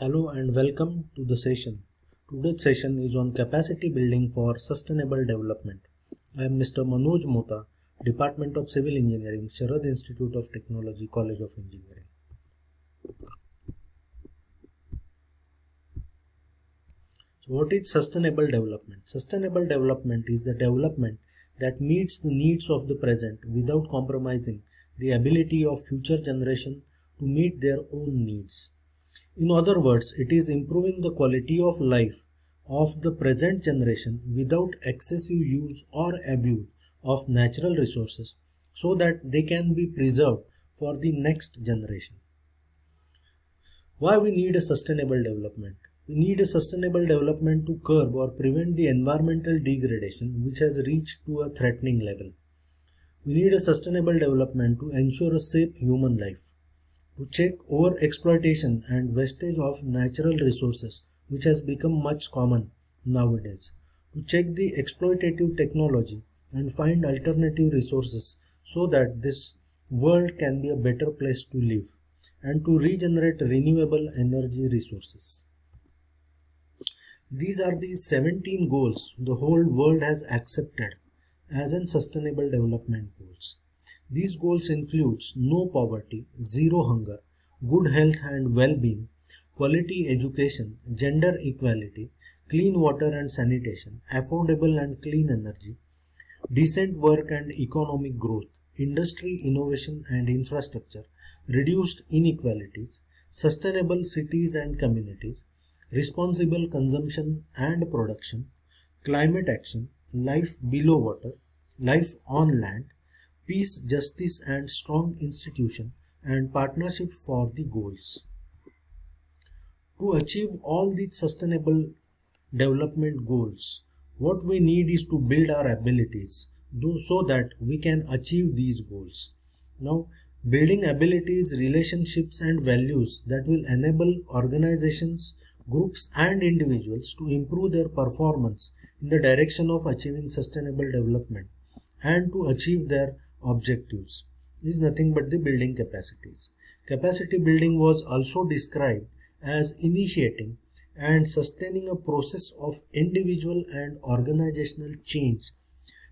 Hello and welcome to the session. Today's session is on capacity building for sustainable development. I am Mr. Manoj Mota, Department of Civil Engineering, Sharad Institute of Technology, College of Engineering. So what is sustainable development? Sustainable development is the development that meets the needs of the present without compromising the ability of future generation to meet their own needs. In other words, it is improving the quality of life of the present generation without excessive use or abuse of natural resources so that they can be preserved for the next generation. Why we need a sustainable development? We need a sustainable development to curb or prevent the environmental degradation which has reached to a threatening level. We need a sustainable development to ensure a safe human life, to check over exploitation and wastage of natural resources which has become much common nowadays, to check the exploitative technology and find alternative resources so that this world can be a better place to live, and to regenerate renewable energy resources. These are the 17 goals the whole world has accepted as in sustainable development goals. These goals include no poverty, zero hunger, good health and well-being, quality education, gender equality, clean water and sanitation, affordable and clean energy, decent work and economic growth, industry, innovation and infrastructure, reduced inequalities, sustainable cities and communities, responsible consumption and production, climate action, life below water, life on land, peace, justice and strong institution, and partnership for the goals. To achieve all these sustainable development goals, what we need is to build our abilities so that we can achieve these goals. Now, building abilities, relationships and values that will enable organizations, groups and individuals to improve their performance in the direction of achieving sustainable development and to achieve their objectives is nothing but the building capacities. Capacity building was also described as initiating and sustaining a process of individual and organizational change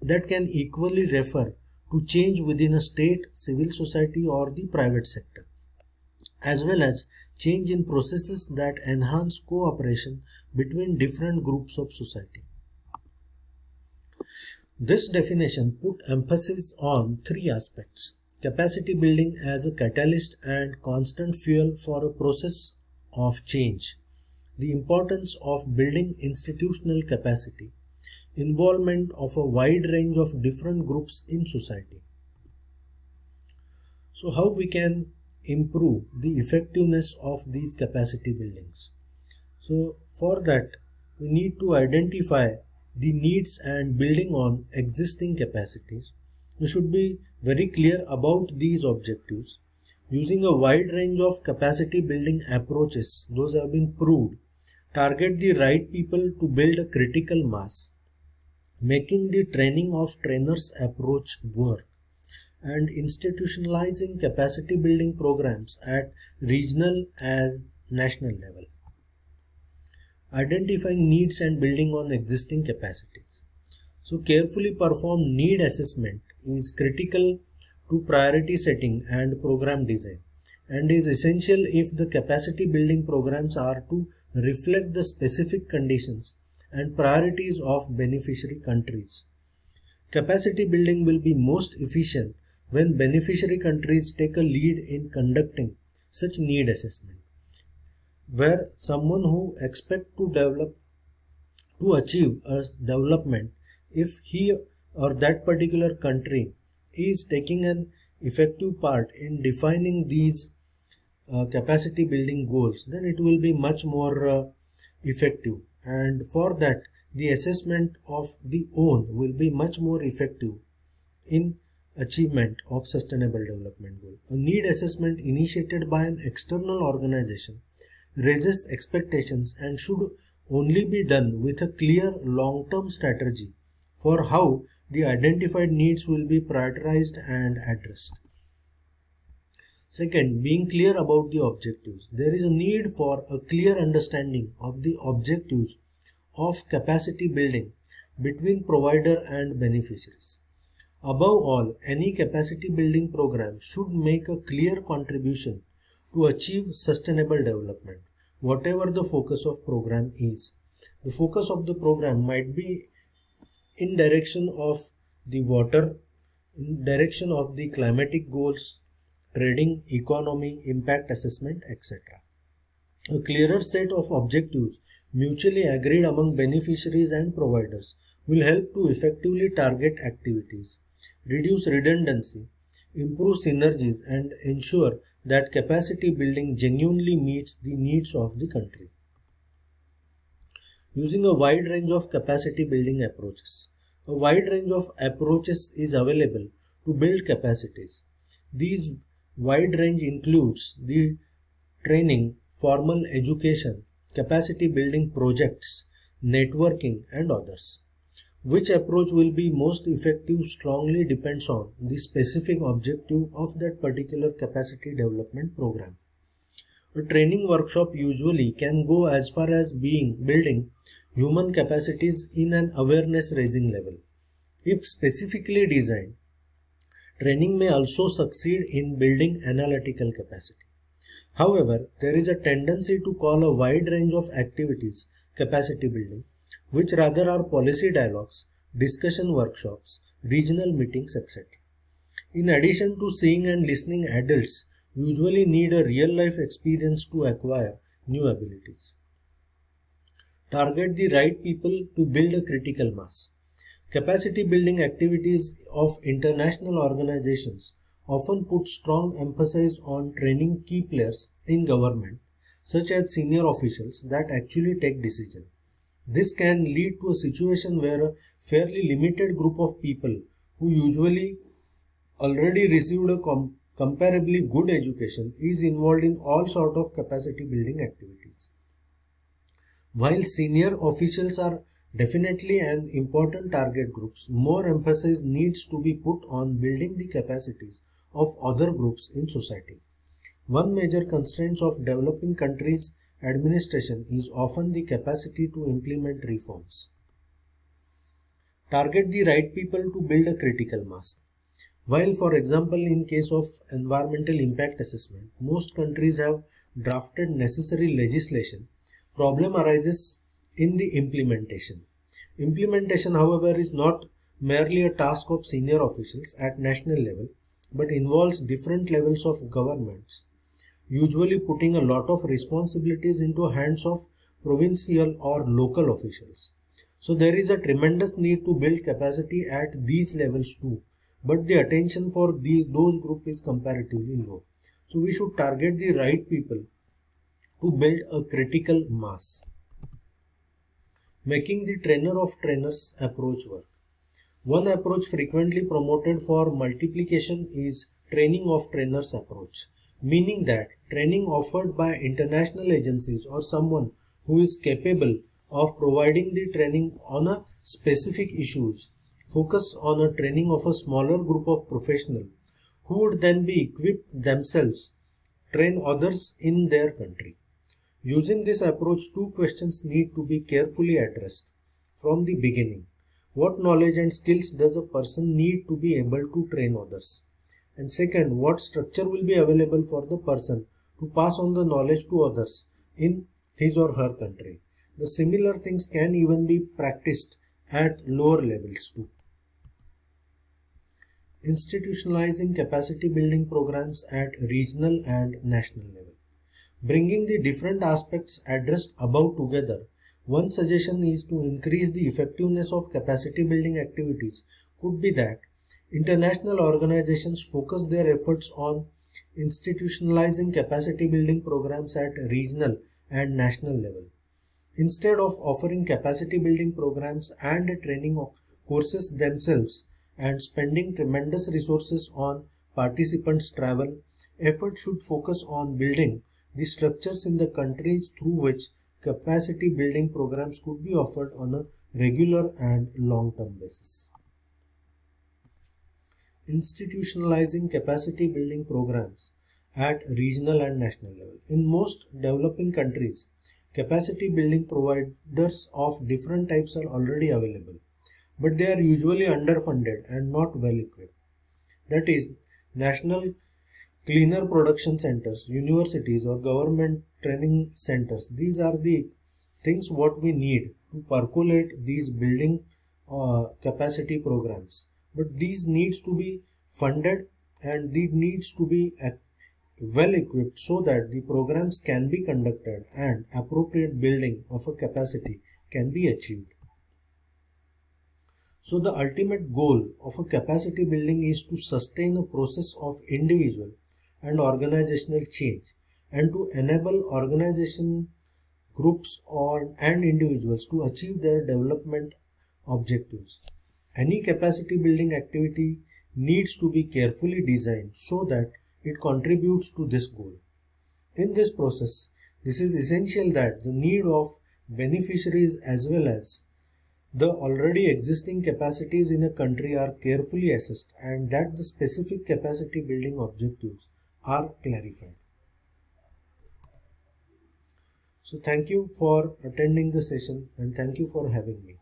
that can equally refer to change within a state, civil society or the private sector, as well as change in processes that enhance cooperation between different groups of society. This definition put emphasis on three aspects: capacity building as a catalyst and constant fuel for a process of change, the importance of building institutional capacity, involvement of a wide range of different groups in society. So how we can improve the effectiveness of these capacity buildings? So for that we need to identify the needs and building on existing capacities. We should be very clear about these objectives. Using a wide range of capacity building approaches, those have been proved, target the right people to build a critical mass, making the training of trainers approach work, and institutionalizing capacity building programs at regional and national level. Identifying needs and building on existing capacities. So carefully performed need assessment is critical to priority setting and program design, and is essential if the capacity building programs are to reflect the specific conditions and priorities of beneficiary countries. Capacity building will be most efficient when beneficiary countries take a lead in conducting such need assessment, where someone who expects to achieve a development, if he or that particular country is taking an effective part in defining these capacity building goals, then it will be much more effective, and for that the assessment of the own will be much more effective in achievement of sustainable development goal. A need assessment initiated by an external organization raises expectations and should only be done with a clear long-term strategy for how the identified needs will be prioritized and addressed. Second, being clear about the objectives. There is a need for a clear understanding of the objectives of capacity building between provider and beneficiaries. Above all, any capacity building program should make a clear contribution to achieve sustainable development, whatever the focus of program is. The focus of the program might be in direction of the water, in direction of the climatic goals, trading, economy, impact assessment, etc. A clearer set of objectives mutually agreed among beneficiaries and providers will help to effectively target activities, reduce redundancy, improve synergies, and ensure that capacity building genuinely meets the needs of the country. Using a wide range of capacity building approaches. A wide range of approaches is available to build capacities. These wide range includes the training, formal education, capacity building projects, networking, and others. Which approach will be most effective strongly depends on the specific objective of that particular capacity development program. A training workshop usually can go as far as building human capacities in an awareness raising level. If specifically designed, training may also succeed in building analytical capacity. However, there is a tendency to call a wide range of activities capacity building, which rather are policy dialogues, discussion workshops, regional meetings, etc. In addition to seeing and listening, adults usually need a real-life experience to acquire new abilities. Target the right people to build a critical mass. Capacity building activities of international organizations often put strong emphasis on training key players in government, such as senior officials that actually take decisions. This can lead to a situation where a fairly limited group of people who usually already received a comparably good education is involved in all sorts of capacity building activities. While senior officials are definitely an important target groups, more emphasis needs to be put on building the capacities of other groups in society. One major constraint of developing countries' administration is often the capacity to implement reforms. Target the right people to build a critical mass. While, for example, in case of environmental impact assessment, most countries have drafted necessary legislation, problem arises in the implementation. Implementation, however, is not merely a task of senior officials at national level, but involves different levels of governments, usually putting a lot of responsibilities into hands of provincial or local officials. So there is a tremendous need to build capacity at these levels too, but the attention for those groups is comparatively low. So we should target the right people to build a critical mass. Making the trainer of trainers approach work. One approach frequently promoted for multiplication is training of trainers approach, meaning that training offered by international agencies or someone who is capable of providing the training on a specific issues focus on a training of a smaller group of professionals who would then be equipped themselves train others in their country. Using this approach, two questions need to be carefully addressed from the beginning. What knowledge and skills does a person need to be able to train others? And second, what structure will be available for the person to pass on the knowledge to others in his or her country? The similar things can even be practiced at lower levels too. Institutionalizing capacity building programs at regional and national level. Bringing the different aspects addressed above together, one suggestion is to increase the effectiveness of capacity building activities could be that international organizations focus their efforts on institutionalizing capacity building programs at regional and national level. Instead of offering capacity building programs and training courses themselves and spending tremendous resources on participants' travel, effort should focus on building the structures in the countries through which capacity building programs could be offered on a regular and long-term basis. Institutionalizing capacity building programs at regional and national level. In most developing countries, capacity building providers of different types are already available, but they are usually underfunded and not well equipped. That is, national cleaner production centers, universities, or government training centers. These are the things what we need to percolate these building capacity programs. But these needs to be funded and these needs to be well equipped so that the programs can be conducted and appropriate building of a capacity can be achieved. So the ultimate goal of a capacity building is to sustain a process of individual and organizational change and to enable organization groups and individuals to achieve their development objectives. Any capacity building activity needs to be carefully designed so that it contributes to this goal. In this process, this is essential that the need of beneficiaries as well as the already existing capacities in a country are carefully assessed and that the specific capacity building objectives are clarified. So thank you for attending the session and thank you for having me.